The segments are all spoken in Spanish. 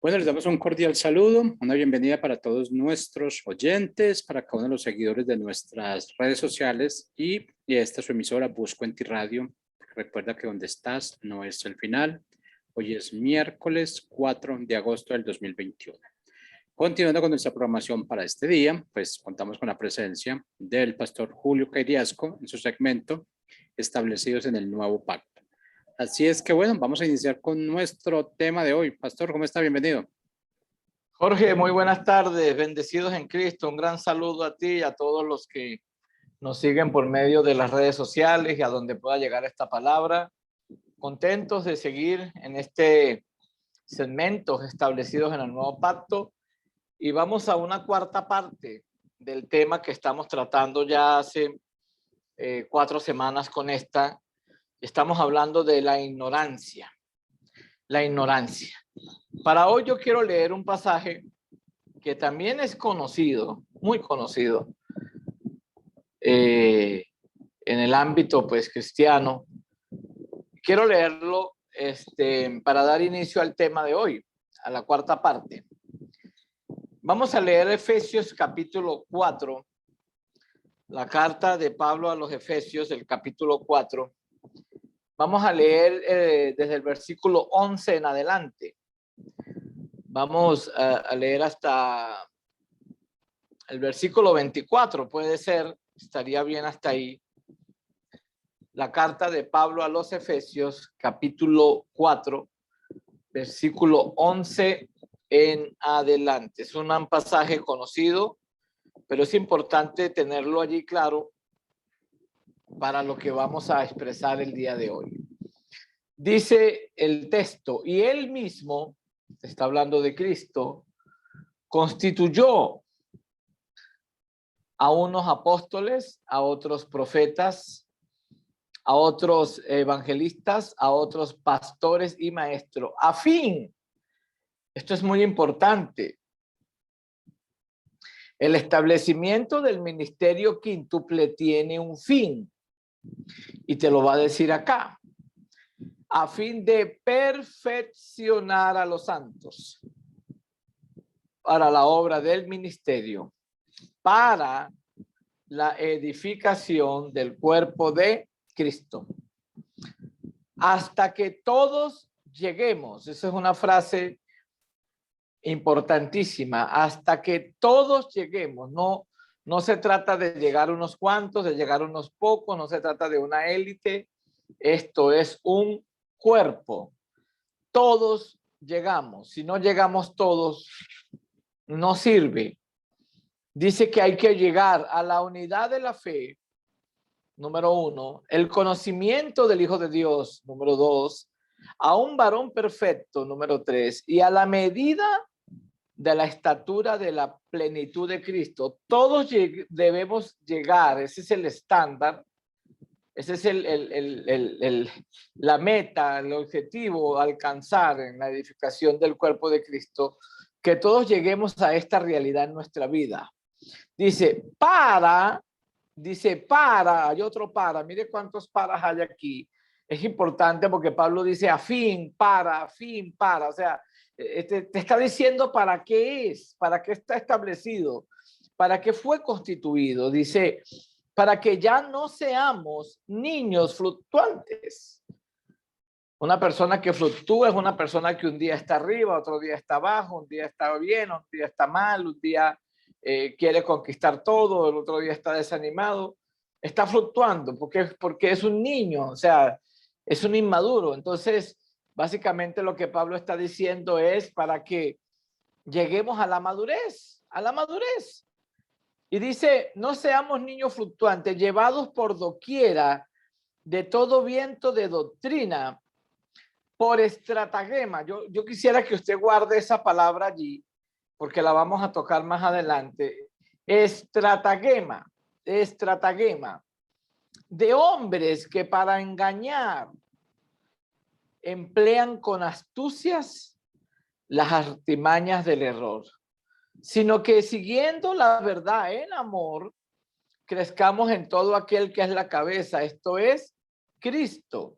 Bueno, les damos un cordial saludo, una bienvenida para todos nuestros oyentes, para cada uno de los seguidores de nuestras redes sociales y esta es su emisora Buscuenti Radio. Recuerda que donde estás no es el final. Hoy es miércoles 4 de agosto del 2021. Continuando con nuestra programación para este día, pues contamos con la presencia del pastor Julio Cairiasco en su segmento Establecidos en el Nuevo Pacto. Así es que bueno, vamos a iniciar con nuestro tema de hoy. Pastor, ¿cómo está? Bienvenido. Jorge, muy buenas tardes, bendecidos en Cristo. Un gran saludo a ti y a todos los que nos siguen por medio de las redes sociales y a donde pueda llegar esta palabra. Contentos de seguir en este segmento establecidos en el Nuevo Pacto y vamos a una cuarta parte del tema que estamos tratando ya hace 4 semanas con esta. Estamos hablando de la ignorancia. La ignorancia. Para hoy yo quiero leer un pasaje que también es conocido, muy conocido, en el ámbito pues cristiano. Quiero leerlo para dar inicio al tema de hoy, a la cuarta parte. Vamos a leer Efesios capítulo 4, la carta de Pablo a los Efesios, el capítulo 4. Vamos a leer desde el versículo 11 en adelante. Vamos a leer hasta el versículo 24, puede ser, estaría bien hasta ahí. La carta de Pablo a los Efesios, capítulo 4, versículo 11 en adelante. Es un pasaje conocido, pero es importante tenerlo allí claro para lo que vamos a expresar el día de hoy. Dice el texto, y él mismo, está hablando de Cristo, constituyó a unos apóstoles, a otros profetas, a otros evangelistas, a otros pastores y maestros, a fin, esto es muy importante, el establecimiento del ministerio quíntuple tiene un fin, y te lo va a decir acá, a fin de perfeccionar a los santos para la obra del ministerio, para la edificación del cuerpo de Cristo, hasta que todos lleguemos. Esa es una frase importantísima, hasta que todos lleguemos. No se trata de llegar unos cuantos, de llegar unos pocos, no se trata de una élite. Esto es un cuerpo. Todos llegamos. Si no llegamos todos, no sirve. Dice que hay que llegar a la unidad de la fe, número 1, el conocimiento del Hijo de Dios, número 2, a un varón perfecto, número 3, y a la medida de la estatura de la plenitud de Cristo. Todos debemos llegar, ese es el estándar, ese es la meta, el objetivo a alcanzar en la edificación del cuerpo de Cristo, que todos lleguemos a esta realidad en nuestra vida. Dice, hay otro para, mire cuántos paras hay aquí. Es importante porque Pablo dice a fin, para, o sea, te está diciendo para qué es, para qué está establecido, para qué fue constituido. Dice, para que ya no seamos niños fluctuantes. Una persona que fluctúa es una persona que un día está arriba, otro día está abajo, un día está bien, un día está mal, un día quiere conquistar todo, el otro día está desanimado. Está fluctuando porque es un niño, o sea, es un inmaduro. Entonces, básicamente lo que Pablo está diciendo es para que lleguemos a la madurez, Y dice, no seamos niños fluctuantes, llevados por doquiera de todo viento de doctrina, por estratagema. Yo quisiera que usted guarde esa palabra allí, porque la vamos a tocar más adelante. Estratagema de hombres que para engañar emplean con astucias las artimañas del error, sino que siguiendo la verdad en amor, crezcamos en todo aquel que es la cabeza, esto es Cristo,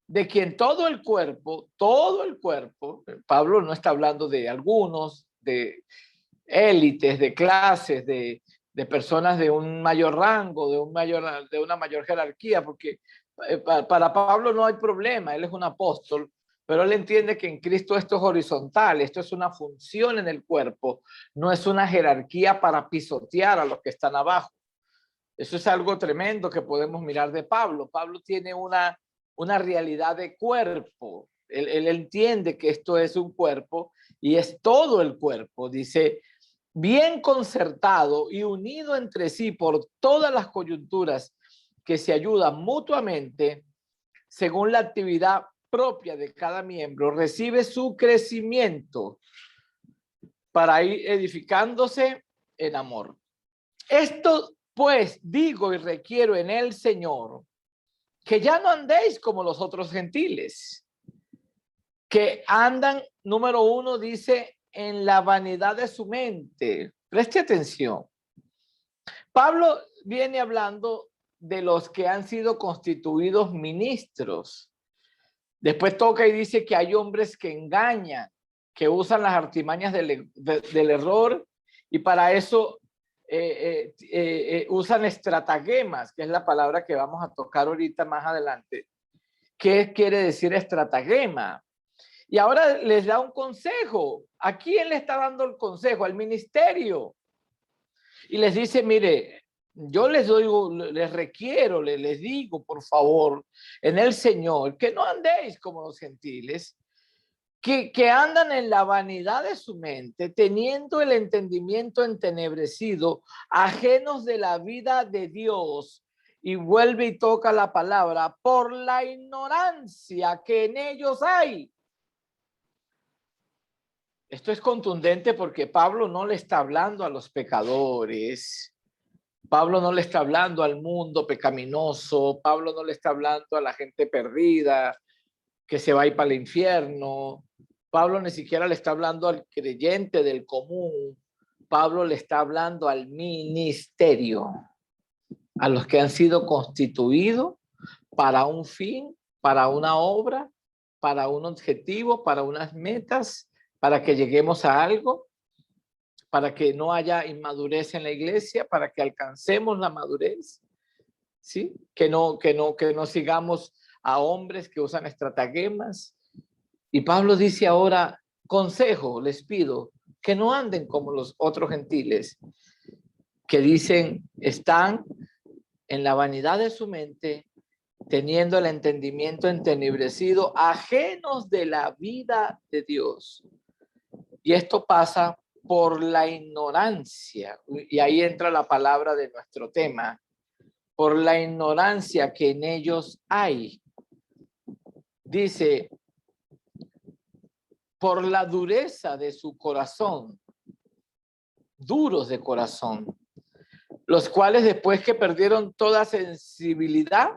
de quien todo el cuerpo, Pablo no está hablando de algunos, de élites, de clases, de personas de un mayor rango, de una mayor jerarquía, porque para Pablo no hay problema, él es un apóstol, pero él entiende que en Cristo esto es horizontal, esto es una función en el cuerpo, no es una jerarquía para pisotear a los que están abajo. Eso es algo tremendo que podemos mirar de Pablo. Pablo tiene una realidad de cuerpo. Él entiende que esto es un cuerpo y es todo el cuerpo. Dice, bien concertado y unido entre sí por todas las coyunturas que se ayudan mutuamente, según la actividad propia de cada miembro, recibe su crecimiento para ir edificándose en amor. Esto pues digo y requiero en el Señor, que ya no andéis como los otros gentiles, que andan, número 1, dice, en la vanidad de su mente. Preste atención. Pablo viene hablando de los que han sido constituidos ministros. Después toca y dice que hay hombres que engañan, que usan las artimañas del error y para eso usan estratagemas, que es la palabra que vamos a tocar ahorita más adelante. ¿Qué quiere decir estratagema? Y ahora les da un consejo. ¿A quién le está dando el consejo? Al ministerio. Y les dice, mire, yo les requiero, les digo, por favor, en el Señor, que no andéis como los gentiles, que andan en la vanidad de su mente, teniendo el entendimiento entenebrecido, ajenos de la vida de Dios, y vuelve y toca la palabra, por la ignorancia que en ellos hay. Esto es contundente porque Pablo no le está hablando a los pecadores, Pablo no le está hablando al mundo pecaminoso, Pablo no le está hablando a la gente perdida que se va a ir para el infierno, Pablo ni siquiera le está hablando al creyente del común, Pablo le está hablando al ministerio, a los que han sido constituidos para un fin, para una obra, para un objetivo, para unas metas, para que lleguemos a algo, para que no haya inmadurez en la iglesia, para que alcancemos la madurez, ¿sí? Que no sigamos a hombres que usan estratagemas. Y Pablo dice ahora, consejo les pido, que no anden como los otros gentiles, que dicen, están en la vanidad de su mente, teniendo el entendimiento entenebrecido, ajenos de la vida de Dios. Y esto pasa por la ignorancia, y ahí entra la palabra de nuestro tema, por la ignorancia que en ellos hay. Dice, por la dureza de su corazón, duros de corazón, los cuales después que perdieron toda sensibilidad,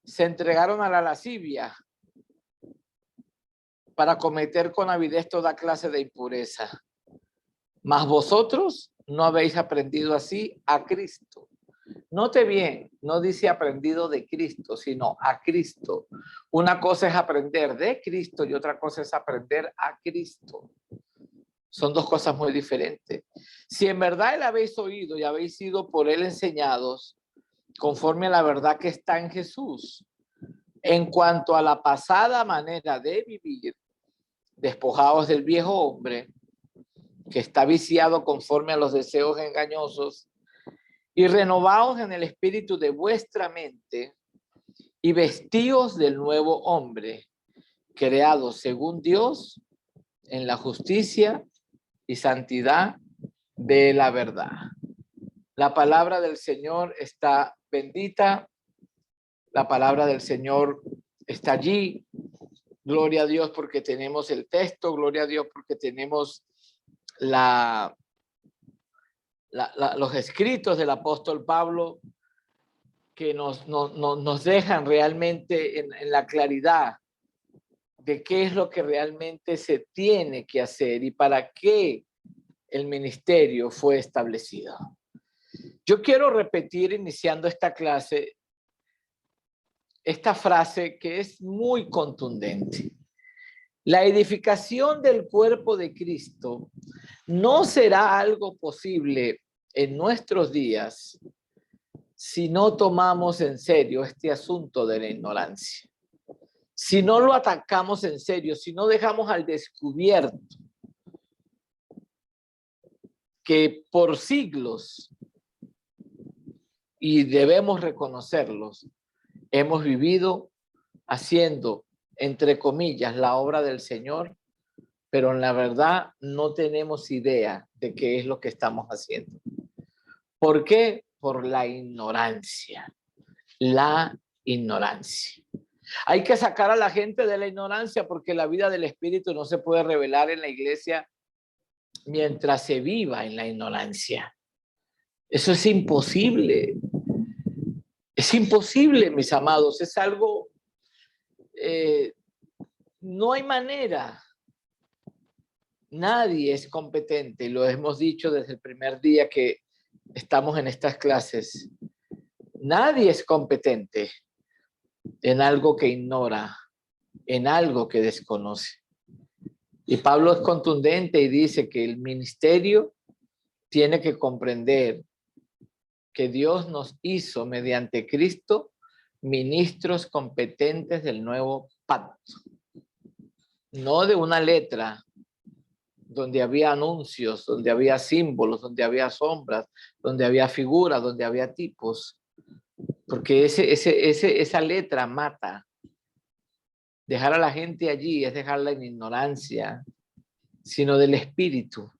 se entregaron a la lascivia para cometer con avidez toda clase de impureza. Mas vosotros no habéis aprendido así a Cristo. Note bien, no dice aprendido de Cristo, sino a Cristo. Una cosa es aprender de Cristo y otra cosa es aprender a Cristo. Son dos cosas muy diferentes. Si en verdad le habéis oído y habéis sido por él enseñados, conforme a la verdad que está en Jesús, en cuanto a la pasada manera de vivir, despojados del viejo hombre, que está viciado conforme a los deseos engañosos, y renovaos en el espíritu de vuestra mente, y vestíos del nuevo hombre, creado según Dios, en la justicia y santidad de la verdad. La palabra del Señor está bendita, la palabra del Señor está allí. Gloria a Dios porque tenemos el texto, gloria a Dios porque tenemos los escritos del apóstol Pablo que nos dejan realmente en la claridad de qué es lo que realmente se tiene que hacer y para qué el ministerio fue establecido. Yo quiero repetir, iniciando esta clase, esta frase que es muy contundente. La edificación del cuerpo de Cristo no será algo posible en nuestros días si no tomamos en serio este asunto de la ignorancia. Si no lo atacamos en serio, si no dejamos al descubierto que por siglos, y debemos reconocerlos, hemos vivido haciendo, entre comillas, la obra del Señor, pero en la verdad no tenemos idea de qué es lo que estamos haciendo. ¿Por qué? Por la ignorancia. La ignorancia. Hay que sacar a la gente de la ignorancia porque la vida del Espíritu no se puede revelar en la iglesia mientras se viva en la ignorancia. Eso es imposible. Es imposible, mis amados. Es algo... no hay manera. Nadie es competente. Lo hemos dicho desde el primer día que estamos en estas clases. Nadie es competente en algo que ignora, en algo que desconoce. Y Pablo es contundente y dice que el ministerio tiene que comprender que Dios nos hizo mediante Cristo ministros competentes del nuevo pacto. No de una letra donde había anuncios, donde había símbolos, donde había sombras, donde había figuras, donde había tipos. Porque esa letra mata. Dejar a la gente allí es dejarla en ignorancia, sino del espíritu,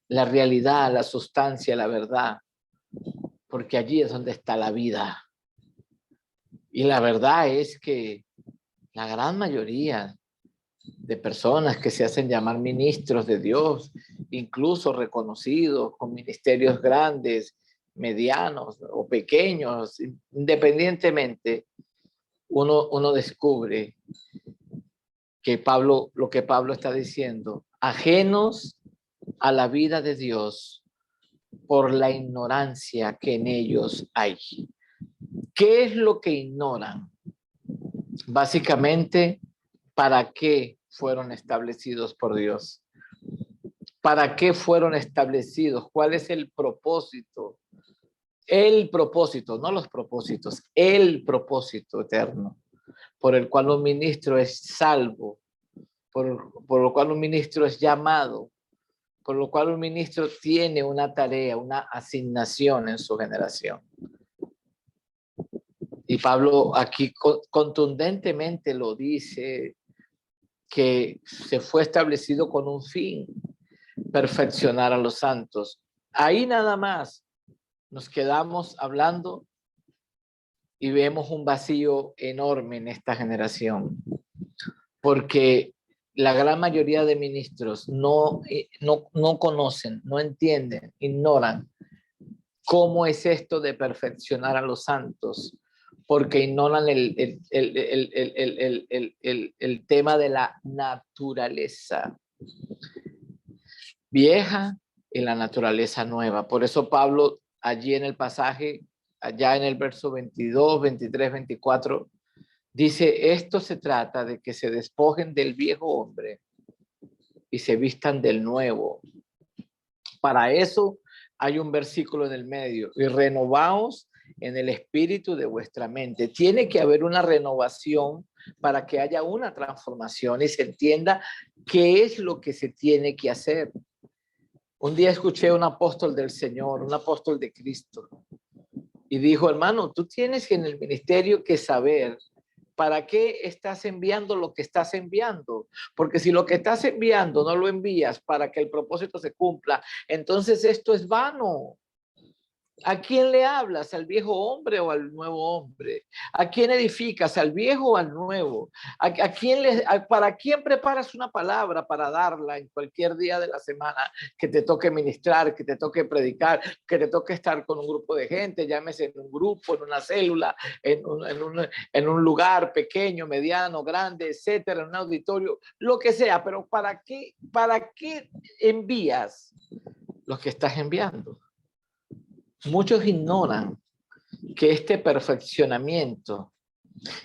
la realidad, la sustancia, la verdad. Porque allí es donde está la vida. Y la verdad es que la gran mayoría de personas que se hacen llamar ministros de Dios, incluso reconocidos con ministerios grandes, medianos o pequeños, independientemente, uno descubre que lo que Pablo está diciendo, ajenos a la vida de Dios por la ignorancia que en ellos hay. ¿Qué es lo que ignoran? Básicamente, ¿para qué fueron establecidos por Dios? ¿Para qué fueron establecidos? ¿Cuál es el propósito? El propósito, no los propósitos, el propósito eterno por el cual un ministro es salvo, por lo cual un ministro es llamado, por lo cual un ministro tiene una tarea, una asignación en su generación. Y Pablo aquí contundentemente lo dice, que se fue establecido con un fin, perfeccionar a los santos. Ahí nada más nos quedamos hablando y vemos un vacío enorme en esta generación, porque la gran mayoría de ministros no conocen, no entienden, ignoran cómo es esto de perfeccionar a los santos, porque ignoran el tema de la naturaleza vieja y la naturaleza nueva. Por eso Pablo allí en el pasaje, allá en el verso 22, 23, 24, dice, esto se trata de que se despojen del viejo hombre y se vistan del nuevo. Para eso hay un versículo en el medio, y renovaos en el espíritu de vuestra mente. Tiene que haber una renovación para que haya una transformación y se entienda qué es lo que se tiene que hacer. Un día escuché a un apóstol del Señor, un apóstol de Cristo, y dijo, hermano, tú tienes que en el ministerio que saber ¿para qué estás enviando lo que estás enviando? Porque si lo que estás enviando no lo envías para que el propósito se cumpla, entonces esto es vano. ¿A quién le hablas? ¿Al viejo hombre o al nuevo hombre? ¿A quién edificas? ¿Al viejo o al nuevo? ¿Para quién preparas una palabra para darla en cualquier día de la semana que te toque ministrar, que te toque predicar, que te toque estar con un grupo de gente, llámese en un grupo, en una célula, en un lugar pequeño, mediano, grande, etcétera, en un auditorio, lo que sea? Pero ¿para qué envías lo que estás enviando? Muchos ignoran que este perfeccionamiento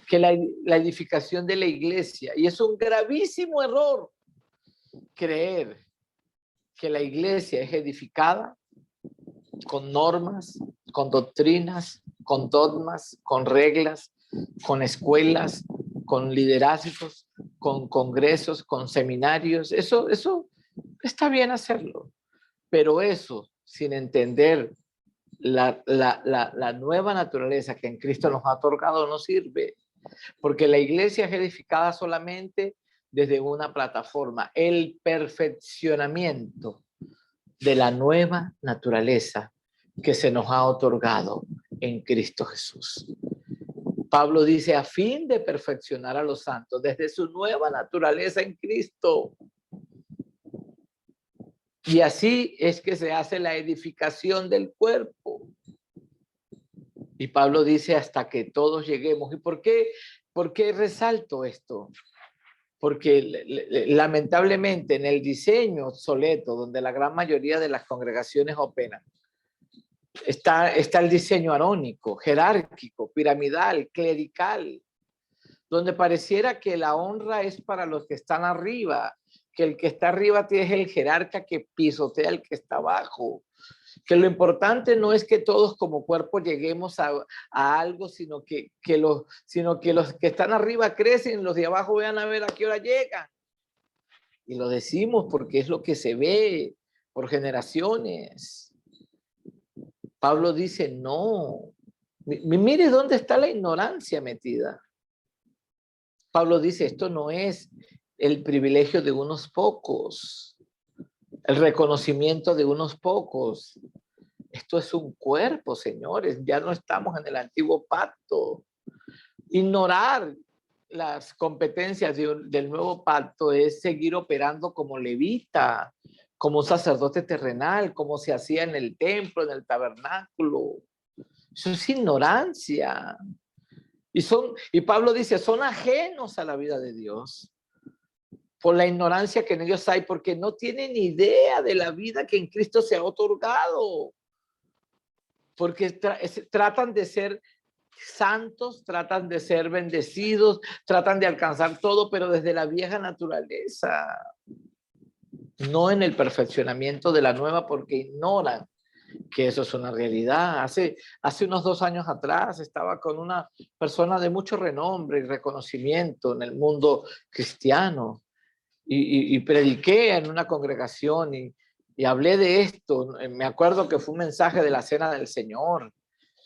que la edificación de la iglesia. Y es un gravísimo error creer que la iglesia es edificada con normas, con doctrinas, con dogmas, con reglas, con escuelas, con liderazgos, con congresos, con seminarios. Eso está bien hacerlo, pero eso sin entender la nueva naturaleza que en Cristo nos ha otorgado no sirve, porque la iglesia es edificada solamente desde una plataforma, el perfeccionamiento de la nueva naturaleza que se nos ha otorgado en Cristo Jesús. Pablo dice, a fin de perfeccionar a los santos desde su nueva naturaleza en Cristo. Y así es que se hace la edificación del cuerpo. Y Pablo dice, hasta que todos lleguemos. ¿Y por qué resalto esto? Porque lamentablemente en el diseño obsoleto, donde la gran mayoría de las congregaciones operan, está el diseño arónico, jerárquico, piramidal, clerical, donde pareciera que la honra es para los que están arriba, que el que está arriba es el jerarca que pisotea al que está abajo, que lo importante no es que todos como cuerpo lleguemos a algo, sino que los que están arriba crecen, los de abajo vean a ver a qué hora llegan. Y lo decimos porque es lo que se ve por generaciones. Pablo dice, no, mire dónde está la ignorancia metida. Pablo dice, esto no es el privilegio de unos pocos, el reconocimiento de unos pocos. Esto es un cuerpo, señores. Ya no estamos en el antiguo pacto. Ignorar las competencias del nuevo pacto es seguir operando como levita, como sacerdote terrenal, como se hacía en el templo, en el tabernáculo. Eso es ignorancia. Y Pablo dice, son ajenos a la vida de Dios por la ignorancia que en ellos hay, porque no tienen idea de la vida que en Cristo se ha otorgado. Porque tratan de ser santos, tratan de ser bendecidos, tratan de alcanzar todo, pero desde la vieja naturaleza, no en el perfeccionamiento de la nueva, porque ignoran que eso es una realidad. Hace unos 2 años atrás estaba con una persona de mucho renombre y reconocimiento en el mundo cristiano y prediqué en una congregación y hablé de esto. Me acuerdo que fue un mensaje de la Cena del Señor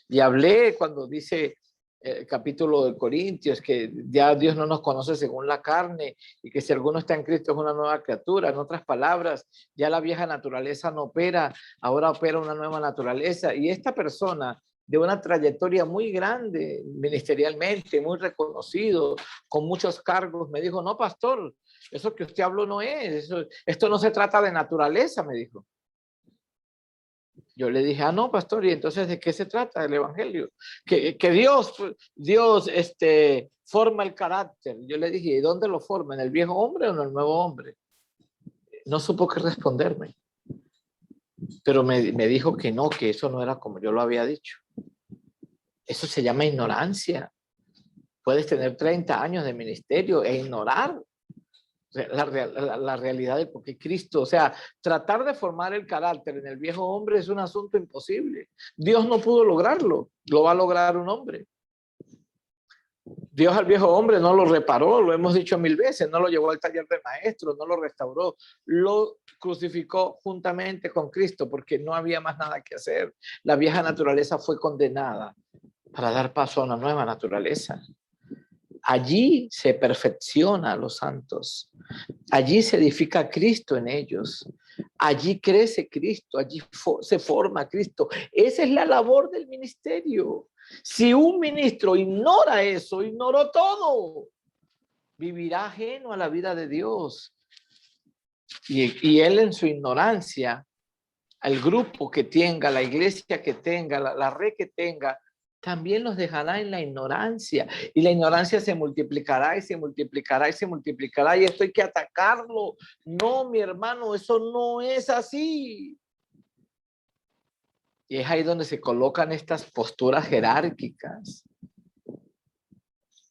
y hablé cuando dice el capítulo de Corintios que ya Dios no nos conoce según la carne y que si alguno está en Cristo es una nueva criatura. En otras palabras, ya la vieja naturaleza no opera, ahora opera una nueva naturaleza. Y esta persona de una trayectoria muy grande ministerialmente, muy reconocido, con muchos cargos, me dijo, no, pastor, eso que usted habló no es, esto no se trata de naturaleza, me dijo. Yo le dije, no, pastor, ¿y entonces de qué se trata el evangelio? Que Dios forma el carácter. Yo le dije, ¿y dónde lo forma? ¿En el viejo hombre o en el nuevo hombre? No supo qué responderme. Pero me dijo que no, que eso no era como yo lo había dicho. Eso se llama ignorancia. Puedes tener 30 años de ministerio e ignorar la realidad de por qué Cristo, o sea, tratar de formar el carácter en el viejo hombre es un asunto imposible. Dios no pudo lograrlo, lo va a lograr un hombre. Dios al viejo hombre no lo reparó, lo hemos dicho 1000 veces, no lo llevó al taller de maestros, no lo restauró, lo crucificó juntamente con Cristo porque no había más nada que hacer. La vieja naturaleza fue condenada para dar paso a una nueva naturaleza. Allí se perfecciona a los santos. Allí se edifica Cristo en ellos. Allí crece Cristo. Allí se forma Cristo. Esa es la labor del ministerio. Si un ministro ignora eso, ignoró todo. Vivirá ajeno a la vida de Dios. Y él en su ignorancia, al grupo que tenga, la iglesia que tenga, la red que tenga, también los dejará en la ignorancia. Y la ignorancia se multiplicará y se multiplicará y se multiplicará. Y esto hay que atacarlo. No, mi hermano, eso no es así. Y es ahí donde se colocan estas posturas jerárquicas.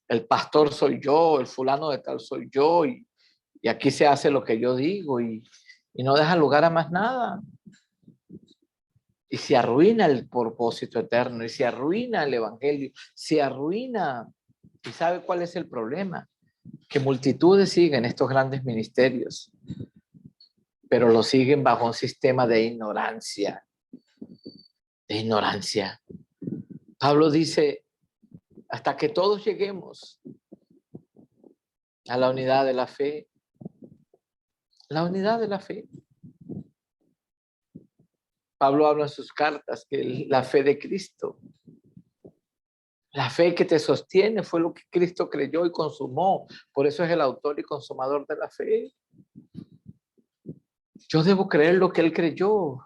el pastor soy yo, el fulano de tal soy yo, y aquí se hace lo que yo digo, y no deja lugar a más nada. Y se arruina el propósito eterno, y se arruina el evangelio, se arruina. ¿Y sabe cuál es el problema? Que multitudes siguen estos grandes ministerios, pero lo siguen bajo un sistema de ignorancia, de ignorancia. Pablo dice, hasta que todos lleguemos a la unidad de la fe, la unidad de la fe. Pablo habla en sus cartas que la fe de Cristo, la fe que te sostiene fue lo que Cristo creyó y consumó. Por eso es el autor y consumador de la fe. Yo debo creer lo que él creyó.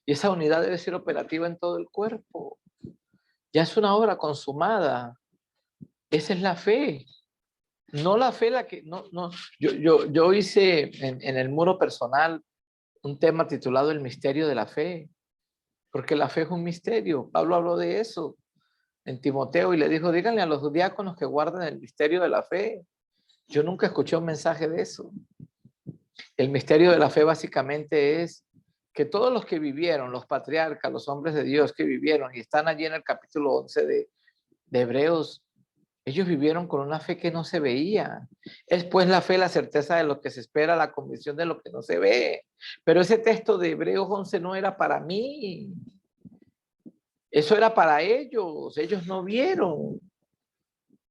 Y esa unidad debe ser operativa en todo el cuerpo. Ya es una obra consumada. Esa es la fe. No la fe la que... Yo hice en el muro personal un tema titulado El misterio de la fe. Porque la fe es un misterio. Pablo habló de eso en Timoteo y le dijo, díganle a los diáconos que guarden el misterio de la fe. Yo nunca escuché un mensaje de eso. El misterio de la fe básicamente es que todos los que vivieron, los patriarcas, los hombres de Dios que vivieron y están allí en el capítulo 11 de Hebreos, ellos vivieron con una fe que no se veía. Es pues la fe, la certeza de lo que se espera, la convicción de lo que no se ve. Pero ese texto de Hebreos 11 no era para mí. Eso era para ellos. Ellos no vieron.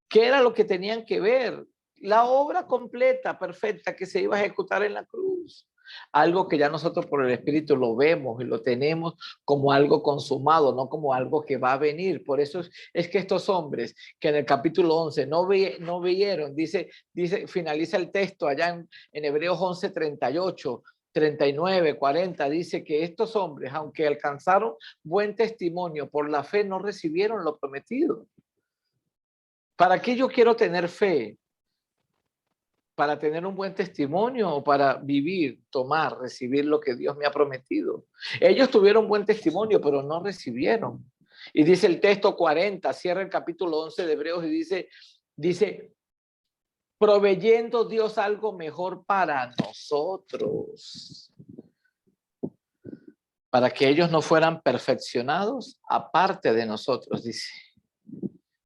¿Qué era lo que tenían que ver? La obra completa, perfecta, que se iba a ejecutar en la cruz. Algo que ya nosotros por el Espíritu lo vemos y lo tenemos como algo consumado, no como algo que va a venir. Por eso es que estos hombres que en el capítulo 11 no vieron, finaliza el texto allá en Hebreos 11, 38, 39, 40, dice que estos hombres, aunque alcanzaron buen testimonio por la fe, no recibieron lo prometido. ¿Para qué yo quiero tener fe? ¿Para tener un buen testimonio o para vivir, tomar, recibir lo que Dios me ha prometido? Ellos tuvieron buen testimonio, pero no recibieron. Y dice el texto 40, cierra el capítulo 11 de Hebreos y dice, proveyendo Dios algo mejor para nosotros, para que ellos no fueran perfeccionados aparte de nosotros, dice.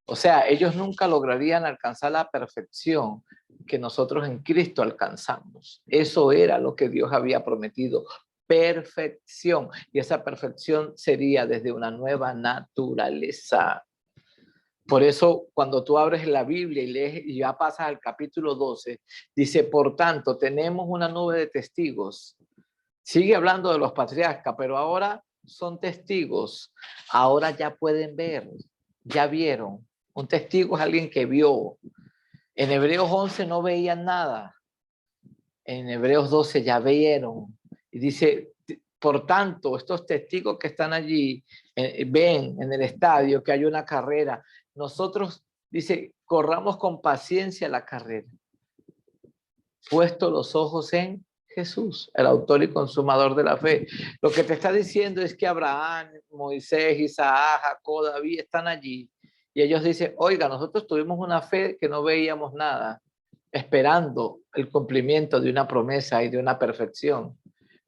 O sea, ellos nunca lograrían alcanzar la perfección que nosotros en Cristo alcanzamos. Eso era lo que Dios había prometido, perfección. Y esa perfección sería desde una nueva naturaleza. Por eso, cuando tú abres la Biblia y lees y ya pasas al capítulo 12, dice, por tanto, tenemos una nube de testigos. Sigue hablando de los patriarcas, pero ahora son testigos. Ahora ya pueden ver, ya vieron. Un testigo es alguien que vio. En Hebreos 11 no veían nada. En Hebreos 12 ya vieron. Y dice, por tanto, estos testigos que están allí ven en el estadio que hay una carrera. Nosotros, dice, corramos con paciencia la carrera. Puesto los ojos en Jesús, el autor y consumador de la fe. Lo que te está diciendo es que Abraham, Moisés, Isaac, Jacob, David están allí. Y ellos dicen, oiga, nosotros tuvimos una fe que no veíamos nada, esperando el cumplimiento de una promesa y de una perfección.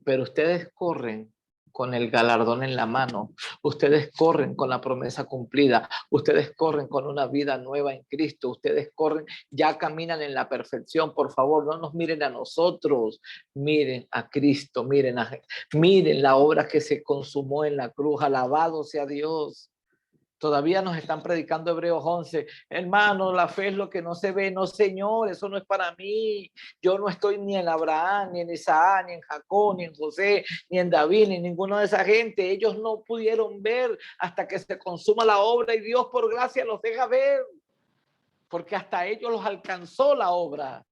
Pero ustedes corren con el galardón en la mano. Ustedes corren con la promesa cumplida. Ustedes corren con una vida nueva en Cristo. Ustedes corren, ya caminan en la perfección. Por favor, no nos miren a nosotros. Miren a Cristo. Miren la obra que se consumó en la cruz. Alabado sea Dios. Todavía nos están predicando Hebreos 11. Hermano, la fe es lo que no se ve. No, Señor, eso no es para mí. Yo no estoy ni en Abraham, ni en Isaac, ni en Jacob, ni en José, ni en David, ni en ninguna de esa gente. Ellos no pudieron ver hasta que se consuma la obra y Dios por gracia los deja ver. Porque hasta ellos los alcanzó la obra.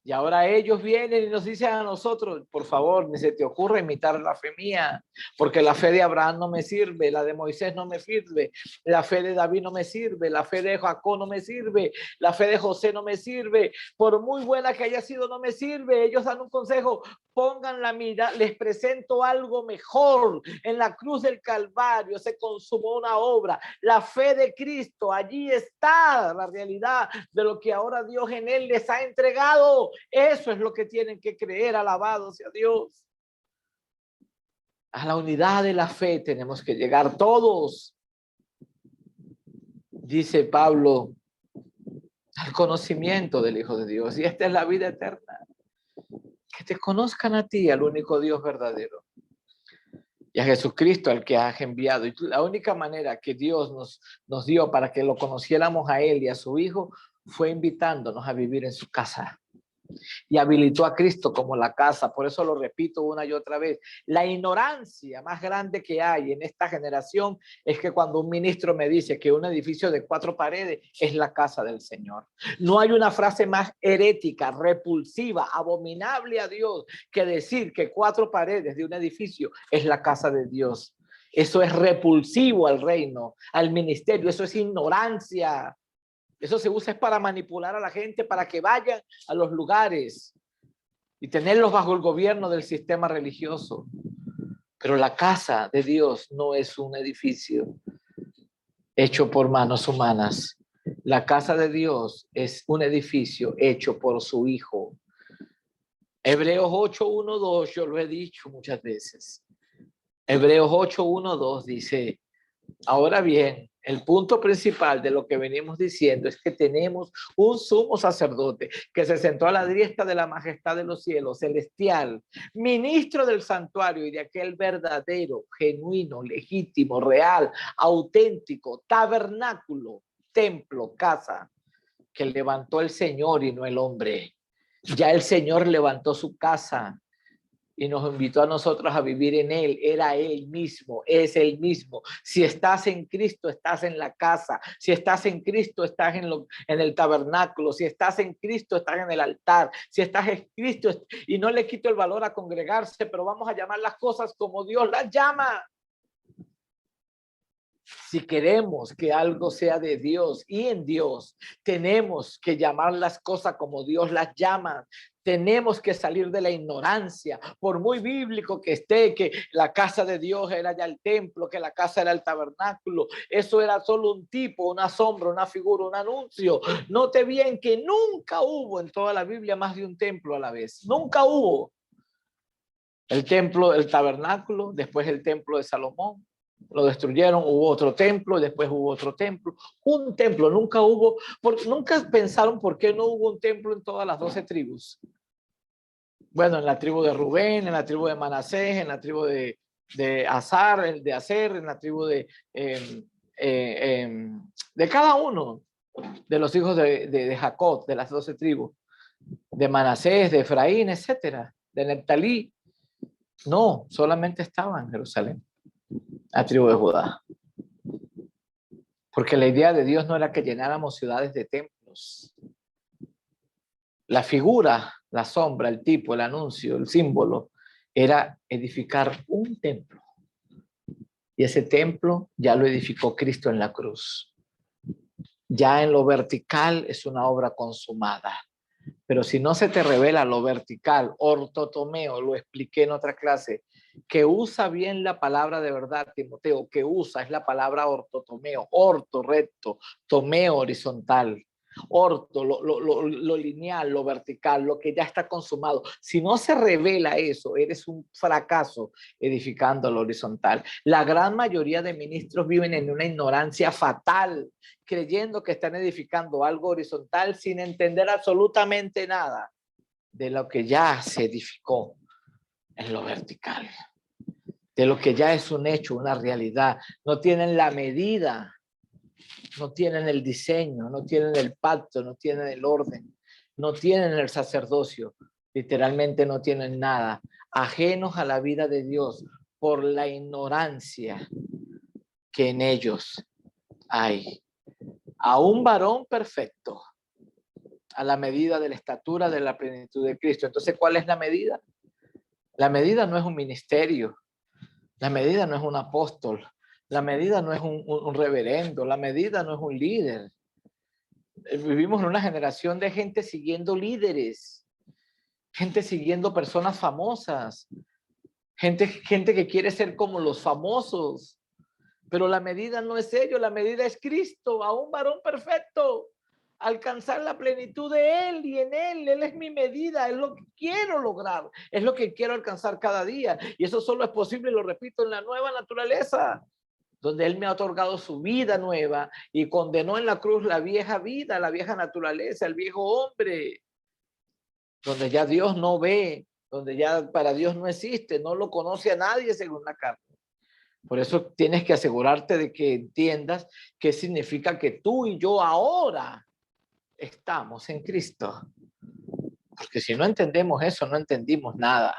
Y ahora ellos vienen y nos dicen a nosotros, por favor, ni se te ocurra imitar la fe mía, porque la fe de Abraham no me sirve, la de Moisés no me sirve, la fe de David no me sirve, la fe de Jacob no me sirve, la fe de José no me sirve, por muy buena que haya sido no me sirve. Ellos dan un consejo, pongan la mira, les presento algo mejor. En la cruz del Calvario se consumó una obra, la fe de Cristo, allí está la realidad de lo que ahora Dios en él les ha entregado. Eso es lo que tienen que creer, alabado sea Dios. A la unidad de la fe tenemos que llegar todos. Dice Pablo, al conocimiento del Hijo de Dios. Y esta es la vida eterna. Que te conozcan a ti, al único Dios verdadero. Y a Jesucristo, al que has enviado. Y la única manera que Dios nos dio para que lo conociéramos a Él y a su Hijo fue invitándonos a vivir en su casa. Y habilitó a Cristo como la casa. Por eso lo repito una y otra vez. La ignorancia más grande que hay en esta generación es que cuando un ministro me dice que un edificio de 4 paredes es la casa del Señor. No hay una frase más herética, repulsiva, abominable a Dios que decir que 4 paredes de un edificio es la casa de Dios. Eso es repulsivo al reino, al ministerio. Eso es ignorancia. Eso se usa es para manipular a la gente, para que vayan a los lugares y tenerlos bajo el gobierno del sistema religioso. Pero la casa de Dios no es un edificio hecho por manos humanas. La casa de Dios es un edificio hecho por su Hijo. Hebreos 8:1-2, yo lo he dicho muchas veces. Hebreos 8:1-2 dice, ahora bien, el punto principal de lo que venimos diciendo es que tenemos un sumo sacerdote que se sentó a la diestra de la majestad de los cielos, celestial, ministro del santuario y de aquel verdadero, genuino, legítimo, real, auténtico, tabernáculo, templo, casa, que levantó el Señor y no el hombre. Ya el Señor levantó su casa y nos invitó a nosotros a vivir en él. Era él mismo, es él mismo. Si estás en Cristo, estás en la casa. Si estás en Cristo, estás en el tabernáculo. Si estás en Cristo, estás en el altar. Si estás en Cristo, y no le quito el valor a congregarse, pero vamos a llamar las cosas como Dios las llama. Si queremos que algo sea de Dios y en Dios, tenemos que llamar las cosas como Dios las llama. Tenemos que salir de la ignorancia, por muy bíblico que esté, que la casa de Dios era ya el templo, que la casa era el tabernáculo. Eso era solo un tipo, una sombra, una figura, un anuncio. Note bien que nunca hubo en toda la Biblia más de un templo a la vez. Nunca hubo. El templo, el tabernáculo, después el templo de Salomón. Lo destruyeron, hubo otro templo, después hubo otro templo. Un templo, nunca hubo, nunca pensaron por qué no hubo un templo en todas las 12 tribus. Bueno, en la tribu de Rubén, en la tribu de Manasés, en la tribu de Aser, en la tribu de cada uno de los hijos de Jacob, de las 12 tribus, de Manasés, de Efraín, etcétera, de Neftalí. No, solamente estaba en Jerusalén, la tribu de Judá. Porque la idea de Dios no era que llenáramos ciudades de templos. La figura, la sombra, el tipo, el anuncio, el símbolo, era edificar un templo. Y ese templo ya lo edificó Cristo en la cruz. Ya en lo vertical es una obra consumada. Pero si no se te revela lo vertical, ortotomeo, lo expliqué en otra clase, que usa bien la palabra de verdad, Timoteo, que usa es la palabra ortotomeo, orto, recto, tomeo, horizontal, orto, lo lineal, lo vertical, lo que ya está consumado. Si no se revela eso, eres un fracaso edificando lo horizontal. La gran mayoría de ministros viven en una ignorancia fatal, creyendo que están edificando algo horizontal sin entender absolutamente nada de lo que ya se edificó en lo vertical, de lo que ya es un hecho, una realidad. No tienen la medida, no tienen el diseño, no tienen el pacto, no tienen el orden, no tienen el sacerdocio, literalmente no tienen nada, ajenos a la vida de Dios por la ignorancia que en ellos hay. A un varón perfecto, a la medida de la estatura de la plenitud de Cristo. Entonces, ¿cuál es la medida? La medida no es un ministerio, la medida no es un apóstol, la medida no es un reverendo, la medida no es un líder. Vivimos en una generación de gente siguiendo líderes, gente siguiendo personas famosas, gente que quiere ser como los famosos, pero la medida no es ello, la medida es Cristo, a un varón perfecto, alcanzar la plenitud de Él y en Él es mi medida, es lo que quiero lograr, es lo que quiero alcanzar cada día. Y eso solo es posible, lo repito, en la nueva naturaleza, donde Él me ha otorgado su vida nueva y condenó en la cruz la vieja vida, la vieja naturaleza, el viejo hombre, donde ya Dios no ve, donde ya para Dios no existe, no lo conoce a nadie según la carne. Por eso tienes que asegurarte de que entiendas qué significa que tú y yo ahora estamos en Cristo. Porque si no entendemos eso, no entendimos nada.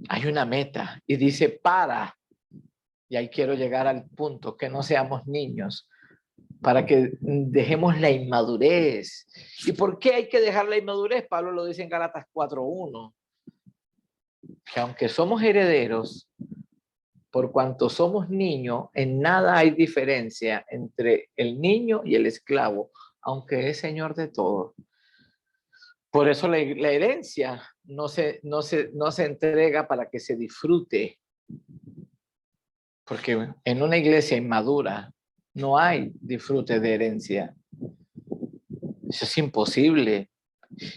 Hay una meta y dice para. Y ahí quiero llegar al punto, que no seamos niños, para que dejemos la inmadurez. ¿Y por qué hay que dejar la inmadurez? Pablo lo dice en Gálatas 4:1. Que aunque somos herederos, por cuanto somos niños, en nada hay diferencia entre el niño y el esclavo, aunque es señor de todo. Por eso la herencia no se entrega para que se disfrute, porque en una iglesia inmadura no hay disfrute de herencia. Eso es imposible.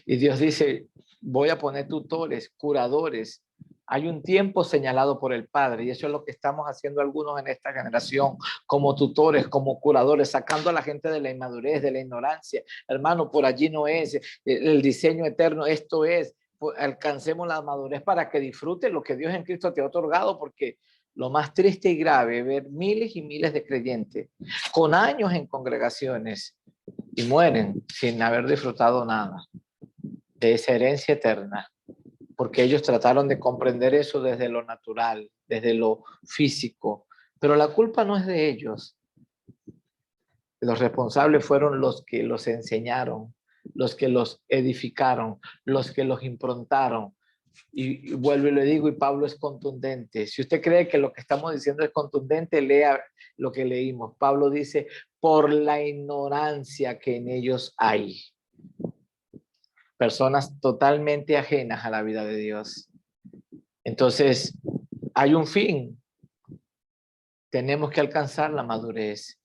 Y Dios dice, voy a poner tutores, curadores. Hay un tiempo señalado por el Padre y eso es lo que estamos haciendo algunos en esta generación, como tutores, como curadores, sacando a la gente de la inmadurez, de la ignorancia. Hermano, por allí no es el diseño eterno, esto es, alcancemos la madurez para que disfrutes lo que Dios en Cristo te ha otorgado, porque lo más triste y grave es ver miles y miles de creyentes con años en congregaciones y mueren sin haber disfrutado nada de esa herencia eterna, porque ellos trataron de comprender eso desde lo natural, desde lo físico, pero la culpa no es de ellos. Los responsables fueron los que los enseñaron, los que los edificaron, los que los improntaron. Y vuelvo y le digo, y Pablo es contundente. Si usted cree que lo que estamos diciendo es contundente, lea lo que leímos. Pablo dice, por la ignorancia que en ellos hay. Personas totalmente ajenas a la vida de Dios. Entonces, hay un fin. Tenemos que alcanzar la madurez.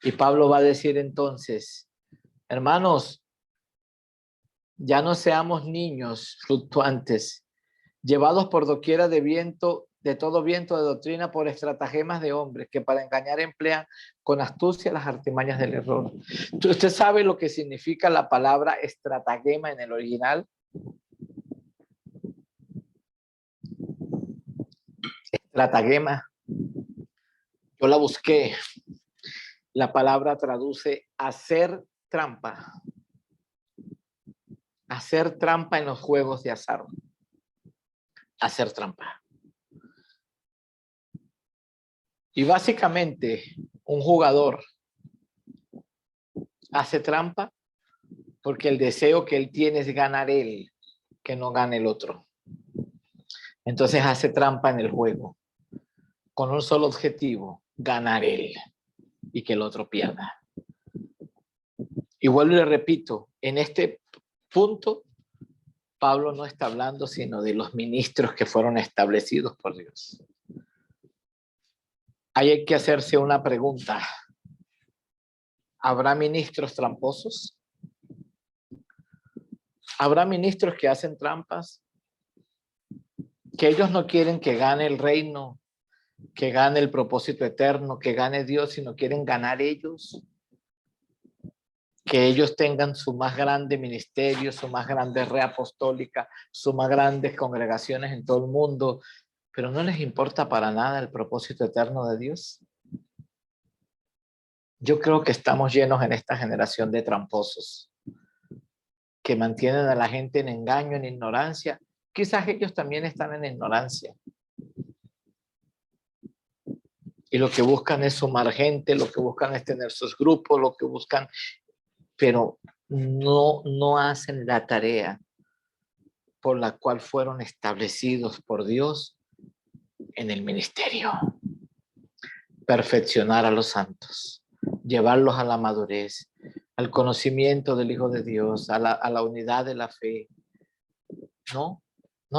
Y Pablo va a decir entonces, hermanos, ya no seamos niños fluctuantes, llevados por doquiera de viento, de todo viento de doctrina por estratagemas de hombres que para engañar emplean con astucia las artimañas del error. ¿Usted sabe lo que significa la palabra estratagema en el original? Estratagema. Yo la busqué. La palabra traduce hacer trampa. Hacer trampa en los juegos de azar. Hacer trampa. Y básicamente un jugador hace trampa porque el deseo que él tiene es ganar él, que no gane el otro. Entonces hace trampa en el juego con un solo objetivo, ganar él y que el otro pierda. Y vuelvo y le repito, en este punto Pablo no está hablando sino de los ministros que fueron establecidos por Dios. Ahí hay que hacerse una pregunta. ¿Habrá ministros tramposos? ¿Habrá ministros que hacen trampas? Que ellos no quieren que gane el reino, que gane el propósito eterno, que gane Dios, sino quieren ganar ellos. Que ellos tengan su más grande ministerio, su más grande red apostólica, sus más grandes congregaciones en todo el mundo, pero no les importa para nada el propósito eterno de Dios. Yo creo que estamos llenos en esta generación de tramposos que mantienen a la gente en engaño, en ignorancia. Quizás ellos también están en ignorancia. Y lo que buscan es sumar gente, lo que buscan es tener sus grupos, lo que buscan, pero no hacen la tarea por la cual fueron establecidos por Dios en el ministerio. Perfeccionar a los santos, llevarlos a la madurez, al conocimiento del Hijo de Dios, a la unidad de la fe. No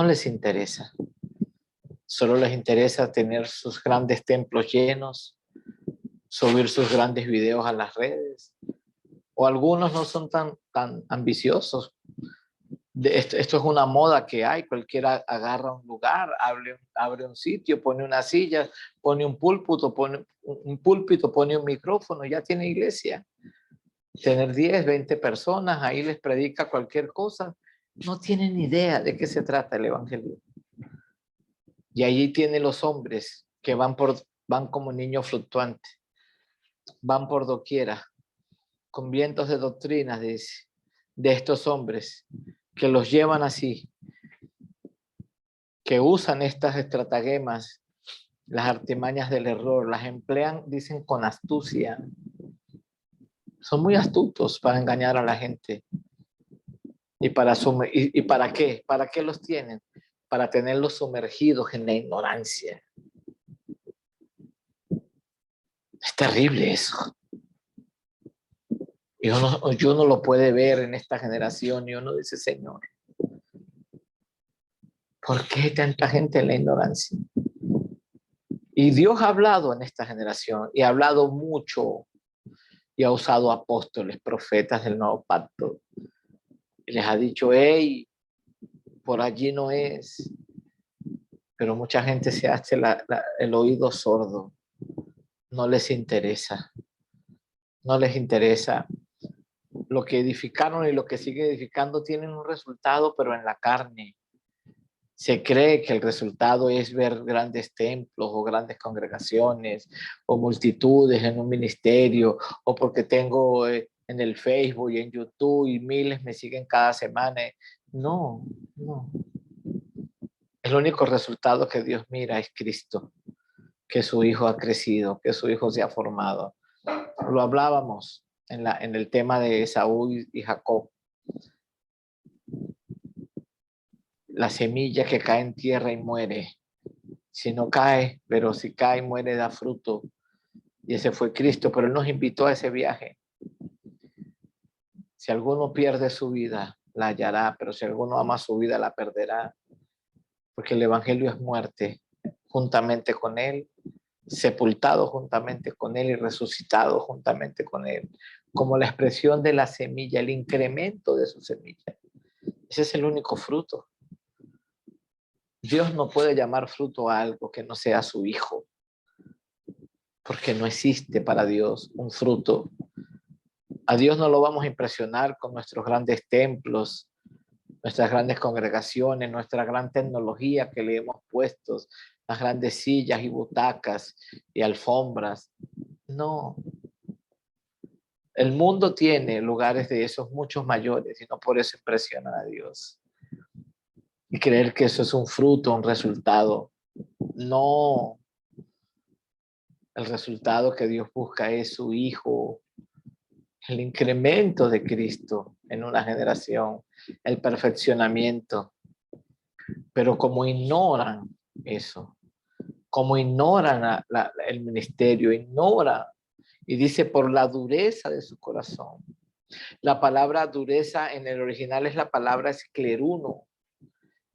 les interesa. Solo les interesa tener sus grandes templos llenos, subir sus grandes videos a las redes. O algunos no son tan ambiciosos. Esto es una moda que hay. Cualquiera agarra un lugar, abre un sitio, pone una silla, pone un púlpito, pone un micrófono, ya tiene iglesia. Tener 10, 20 personas, ahí les predica cualquier cosa. No tienen idea de qué se trata el evangelio. Y allí tiene los hombres que van como niños fluctuantes, van por doquiera, con vientos de doctrinas de estos hombres que los llevan así, que usan estas estratagemas, las artimañas del error, las emplean, dicen, con astucia. Son muy astutos para engañar a la gente. ¿Y para qué? ¿Para qué los tienen? Para tenerlos sumergidos en la ignorancia. Es terrible eso. Y uno lo puede ver en esta generación y uno dice, Señor, ¿por qué tanta gente en la ignorancia? Y Dios ha hablado en esta generación y ha hablado mucho y ha usado apóstoles, profetas del nuevo pacto. Y les ha dicho, hey, por allí no es. Pero mucha gente se hace el oído sordo. No les interesa. No les interesa. Lo que edificaron y lo que sigue edificando tienen un resultado, pero en la carne. Se cree que el resultado es ver grandes templos o grandes congregaciones o multitudes en un ministerio, o porque tengo en el Facebook y en YouTube y miles me siguen cada semana. No. El único resultado que Dios mira es Cristo, que su Hijo ha crecido, que su Hijo se ha formado. Lo hablábamos en el tema de Esaú y Jacob. La semilla que cae en tierra y muere. Si no cae, pero si cae, muere, da fruto. Y ese fue Cristo, pero Él nos invitó a ese viaje. Si alguno pierde su vida, la hallará, pero si alguno ama su vida, la perderá. Porque el Evangelio es muerte juntamente con Él, sepultado juntamente con Él y resucitado juntamente con Él. Como la expresión de la semilla, el incremento de su semilla. Ese es el único fruto. Dios no puede llamar fruto a algo que no sea su Hijo, porque no existe para Dios un fruto. A Dios no lo vamos a impresionar con nuestros grandes templos, nuestras grandes congregaciones, nuestra gran tecnología que le hemos puesto, las grandes sillas y butacas y alfombras. No. El mundo tiene lugares de esos muchos mayores y no por eso impresionan a Dios. Y creer que eso es un fruto, un resultado. No. El resultado que Dios busca es su Hijo, el incremento de Cristo en una generación, el perfeccionamiento. Pero como ignoran eso, como ignoran el ministerio, ignoran, y dice por la dureza de su corazón. La palabra dureza en el original es la palabra escleruno.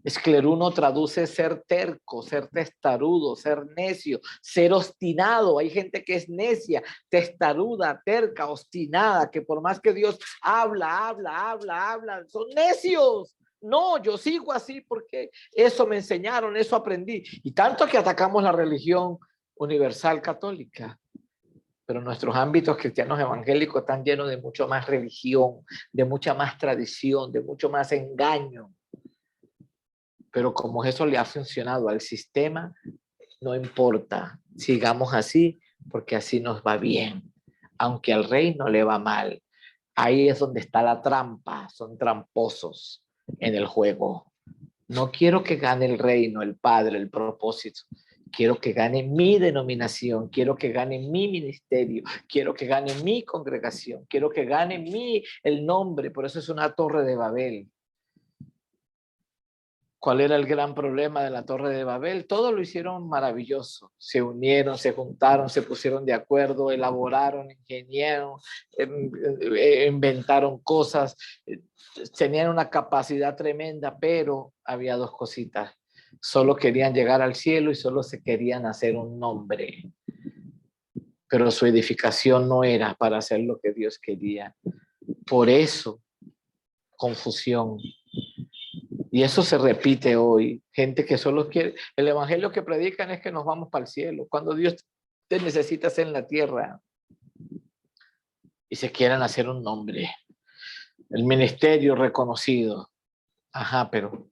Escleruno traduce ser terco, ser testarudo, ser necio, ser obstinado. Hay gente que es necia, testaruda, terca, obstinada, que por más que Dios habla, son necios. No, yo sigo así porque eso me enseñaron, eso aprendí. Y tanto que atacamos la religión universal católica. Pero nuestros ámbitos cristianos evangélicos están llenos de mucho más religión, de mucha más tradición, de mucho más engaño. Pero como eso le ha funcionado al sistema, no importa, sigamos así porque así nos va bien, aunque al rey no le va mal. Ahí es donde está la trampa, son tramposos en el juego. No quiero que gane el reino, el Padre, el propósito. quiero que gane mi denominación, quiero que gane mi ministerio, quiero que gane mi congregación, quiero que gane el nombre. Por eso es una torre de Babel. ¿Cuál era el gran problema de la Torre de Babel? Todo lo hicieron maravilloso. Se unieron, se juntaron, se pusieron de acuerdo, elaboraron, ingeniaron, inventaron cosas, tenían una capacidad tremenda, pero había dos cositas. Solo querían llegar al cielo y solo se querían hacer un nombre. Pero su edificación no era para hacer lo que Dios quería. Por eso, confusión. Y eso se repite hoy. Gente que solo quiere, el evangelio que predican es que nos vamos para el cielo, cuando Dios te necesita hacer en la tierra. Y se quieren hacer un nombre. El ministerio reconocido. Ajá, pero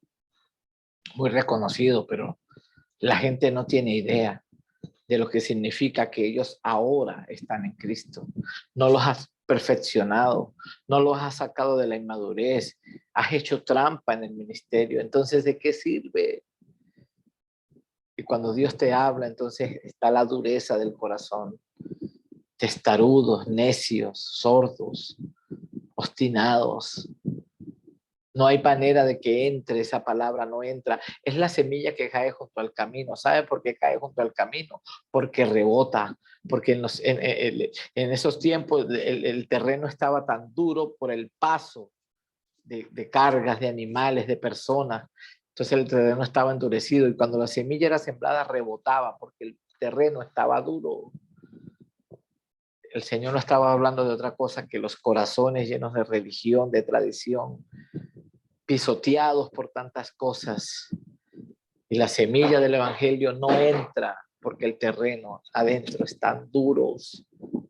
muy reconocido, pero la gente no tiene idea de lo que significa que ellos ahora están en Cristo. No los has perfeccionado, no los has sacado de la inmadurez, has hecho trampa en el ministerio. Entonces, ¿de qué sirve? Y cuando Dios te habla, entonces está la dureza del corazón. Testarudos, necios, sordos, obstinados. No hay manera de que entre esa palabra, no entra. Es la semilla que cae junto al camino. ¿Sabe por qué cae junto al camino? Porque rebota, porque en esos tiempos el terreno estaba tan duro por el paso de cargas, de animales, de personas. Entonces el terreno estaba endurecido y cuando la semilla era sembrada rebotaba porque el terreno estaba duro. El Señor no estaba hablando de otra cosa que los corazones llenos de religión, de tradición, pisoteados por tantas cosas. Y la semilla del evangelio no entra porque el terreno adentro está duro.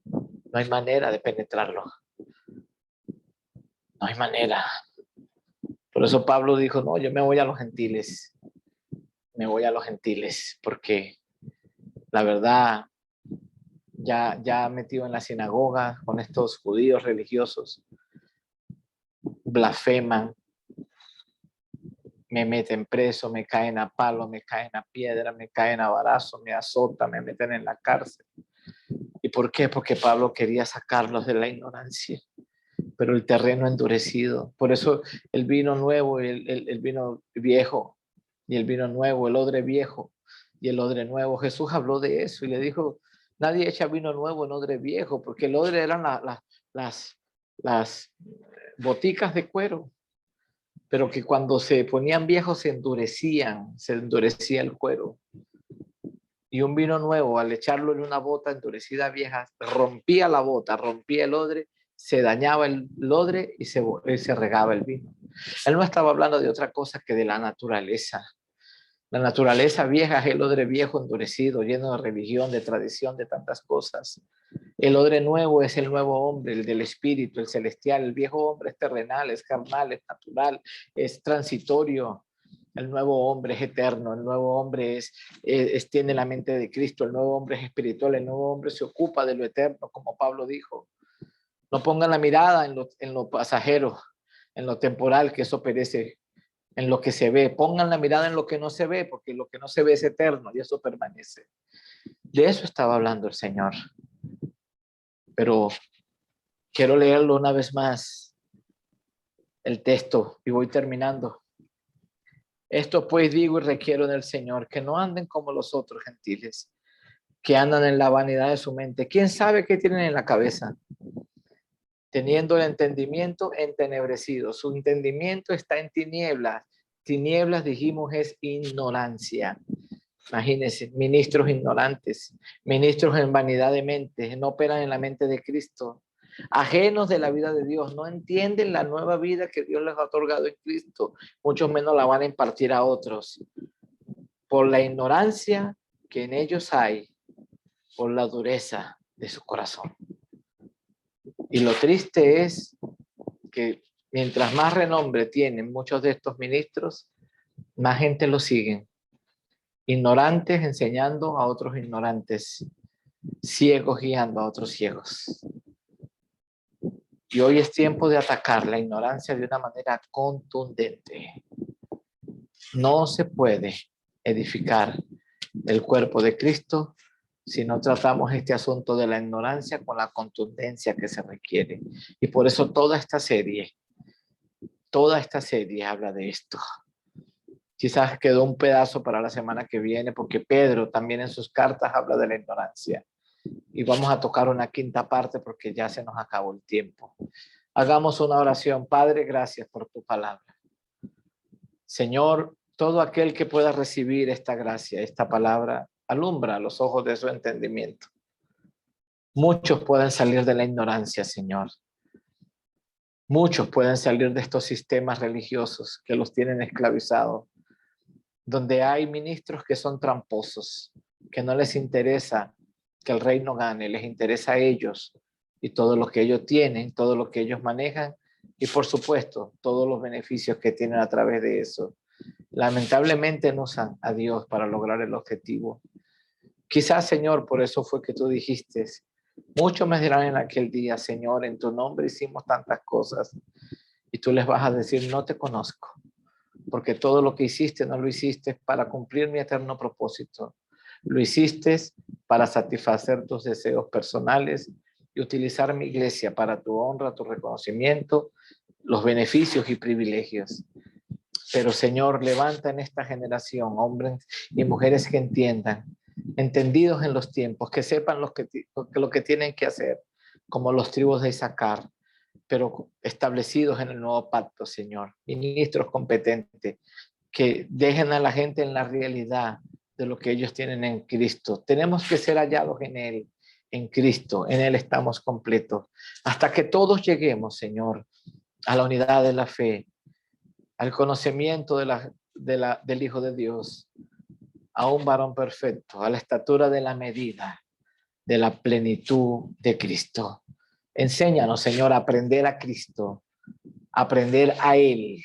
No hay manera de penetrarlo. No hay manera. Por eso Pablo dijo, no, yo me voy a los gentiles. Me voy a los gentiles porque la verdad ya metido en la sinagoga con estos judíos religiosos, blasfeman, me meten preso, me caen a palo, me caen a piedra, me caen a barazo, me azotan, me meten en la cárcel. ¿Y por qué? Porque Pablo quería sacarlos de la ignorancia, pero el terreno endurecido. Por eso el vino nuevo y el vino viejo, y el vino nuevo, el odre viejo y el odre nuevo. Jesús habló de eso y le dijo, nadie echa vino nuevo en odre viejo, porque el odre eran las boticas de cuero, pero que cuando se ponían viejos se endurecía el cuero. Y un vino nuevo, al echarlo en una bota endurecida vieja, rompía la bota, rompía el odre, se dañaba el odre y se regaba el vino. Él no estaba hablando de otra cosa que de la naturaleza. La naturaleza vieja es el odre viejo endurecido, lleno de religión, de tradición, de tantas cosas. El odre nuevo es el nuevo hombre, el del espíritu, el celestial. El viejo hombre es terrenal, es carnal, es natural, es transitorio. El nuevo hombre es eterno, el nuevo hombre tiene la mente de Cristo, el nuevo hombre es espiritual, el nuevo hombre se ocupa de lo eterno, como Pablo dijo. No pongan la mirada en lo pasajero, en lo temporal, que eso perece, en lo que se ve. Pongan la mirada en lo que no se ve, porque lo que no se ve es eterno y eso permanece. De eso estaba hablando el Señor. Pero quiero leerlo una vez más, el texto, y voy terminando. Esto pues digo y requiero del Señor, que no anden como los otros gentiles, que andan en la vanidad de su mente. ¿Quién sabe qué tienen en la cabeza? Teniendo el entendimiento entenebrecido. Su entendimiento está en tinieblas. Tinieblas, dijimos, es ignorancia. Imagínense, ministros ignorantes, ministros en vanidad de mente, no operan en la mente de Cristo, ajenos de la vida de Dios, no entienden la nueva vida que Dios les ha otorgado en Cristo, mucho menos la van a impartir a otros. Por la ignorancia que en ellos hay, por la dureza de su corazón. Y lo triste es que mientras más renombre tienen muchos de estos ministros, más gente los siguen. Ignorantes enseñando a otros ignorantes, ciegos guiando a otros ciegos. Y hoy es tiempo de atacar la ignorancia de una manera contundente. No se puede edificar del cuerpo de Cristo si no tratamos este asunto de la ignorancia con la contundencia que se requiere. Y por eso toda esta serie habla de esto. Quizás quedó un pedazo para la semana que viene, porque Pedro también en sus cartas habla de la ignorancia. Y vamos a tocar una quinta parte porque ya se nos acabó el tiempo. Hagamos una oración. Padre, gracias por tu palabra. Señor, todo aquel que pueda recibir esta gracia, esta palabra, alumbra los ojos de su entendimiento. Muchos pueden salir de la ignorancia, Señor. Muchos pueden salir de estos sistemas religiosos que los tienen esclavizados, donde hay ministros que son tramposos, que no les interesa que el reino gane, les interesa a ellos y todo lo que ellos tienen, todo lo que ellos manejan y por supuesto todos los beneficios que tienen a través de eso. Lamentablemente no usan a Dios para lograr el objetivo. Quizás, Señor, por eso fue que tú dijiste, muchos me dirán en aquel día, Señor, en tu nombre hicimos tantas cosas, y tú les vas a decir, no te conozco, porque todo lo que hiciste no lo hiciste para cumplir mi eterno propósito. Lo hiciste para satisfacer tus deseos personales y utilizar mi iglesia para tu honra, tu reconocimiento, los beneficios y privilegios. Pero, Señor, levanta en esta generación hombres y mujeres que entiendan, entendidos en los tiempos, que sepan lo que tienen que hacer, como los tribus de Isaacar, pero establecidos en el nuevo pacto, Señor. Ministros competentes, que dejen a la gente en la realidad de lo que ellos tienen en Cristo. Tenemos que ser hallados en Él, en Cristo. En Él estamos completos. Hasta que todos lleguemos, Señor, a la unidad de la fe, al conocimiento del Hijo de Dios, a un varón perfecto, a la estatura de la medida de la plenitud de Cristo. Enséñanos, Señor, a aprender a Cristo, a aprender a Él,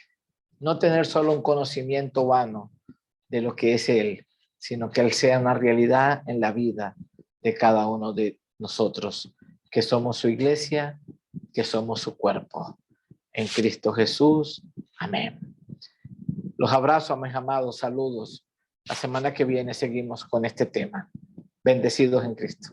no tener solo un conocimiento vano de lo que es Él, sino que Él sea una realidad en la vida de cada uno de nosotros, que somos su iglesia, que somos su cuerpo. En Cristo Jesús. Amén. Los abrazo, mis amados, saludos. La semana que viene seguimos con este tema. Bendecidos en Cristo.